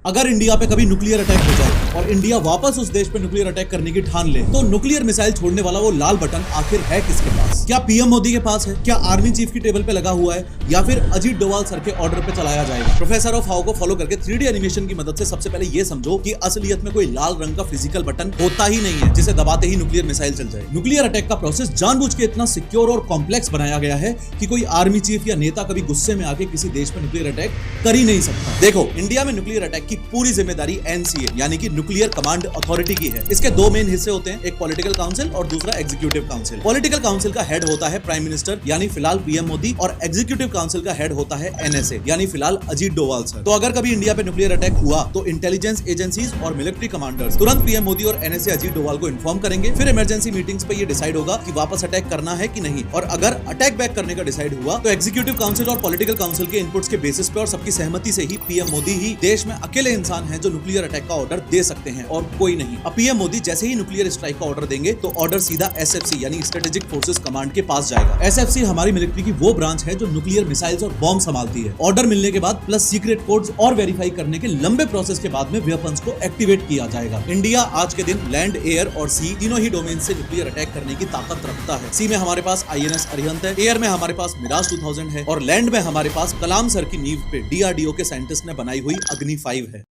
अगर इंडिया पे कभी न्यूक्लियर अटैक हो जाए और इंडिया वापस उस देश पे न्यूक्लियर अटैक करने की ठान ले, तो न्यूक्लियर मिसाइल छोड़ने वाला वो लाल बटन आखिर है किसके पास? क्या पीएम मोदी के पास है? क्या आर्मी चीफ की टेबल पे लगा हुआ है? या फिर अजीत डोभाल सर के ऑर्डर पे चलाया जाएगा? प्रोफेसर ऑफ हाउ को फॉलो करके 3D एनिमेशन की मदद से सबसे पहले ये समझो कि असलियत में कोई लाल रंग का फिजिकल बटन होता ही नहीं है जिसे दबाते ही न्यूक्लियर मिसाइल चल जाए। न्यूक्लियर अटैक का प्रोसेस जानबूझ के इतना सिक्योर और कॉम्प्लेक्स बनाया गया है कि कोई आर्मी चीफ या नेता कभी गुस्से में आके किसी देश पे न्यूक्लियर अटैक कर ही नहीं सकता। देखो, इंडिया में न्यूक्लियर अटैक की पूरी जिम्मेदारी एनसीए यानी कि न्यूक्लियर कमांड अथॉरिटी की है। इसके दो मेन हिस्से होते हैं, एक पॉलिटिकल काउंसिल और दूसरा एग्जीक्यूटिव काउंसिल। पॉलिटिकल काउंसिल का हेड होता है प्राइम मिनिस्टर यानी फिलहाल पीएम मोदी, और एग्जीक्यूटिव काउंसिल का हेड होता है एनएसए यानी फिलहाल अजीत डोभाल सर। तो अगर कभी इंडिया पे न्यूक्लियर अटैक हुआ तो इंटेलिजेंस एजेंसीज और मिलिट्री कमांडर्स तुरंत पीएम मोदी और एनएसए अजीत डोभाल को इन्फॉर्म करेंगे। फिर इमरजेंसी मीटिंग्स पे ये डिसाइड होगा कि वापस अटैक करना है कि नहीं, और अगर अटैक बैक करने का डिसाइड हुआ तो एग्जीक्यूटिव काउंसिल और पॉलिटिकल काउंसिल के इनपुट्स के बेसिस पे और सबकी सहमति से ही पीएम मोदी ही देश में अकेले इंसान हैं जो न्यूक्लियर अटैक का ऑर्डर दे सकते हैं और कोई नहीं। अब पीएम मोदी जैसे ही न्यूक्लियर स्ट्राइक का ऑर्डर देंगे तो ऑर्डर सीधा एसएफसी यानी स्ट्रेटेजिक फोर्सेस कमांड के पास जाएगा। एसएफसी हमारी मिलिट्री की वो ब्रांच है जो न्यूक्लियर मिसाइल्स और बॉम्ब संभालती है। ऑर्डर मिलने के बाद प्लस सीक्रेट कोड्स और वेरीफाई करने के लंबे प्रोसेस के बाद में वेपन्स को एक्टिवेट किया जाएगा। इंडिया आज के दिन लैंड, एयर और सी तीनों ही डोमेन से न्यूक्लियर अटैक करने की ताकत रखता है। सी में हमारे पास आईएनएस अरिहंत है, एयर में हमारे पास मिराज 2000 है और लैंड में हमारे पास कलाम सर की नींव पे डीआरडीओ के साइंटिस्ट ने बनाई हुई अग्नि 5 है।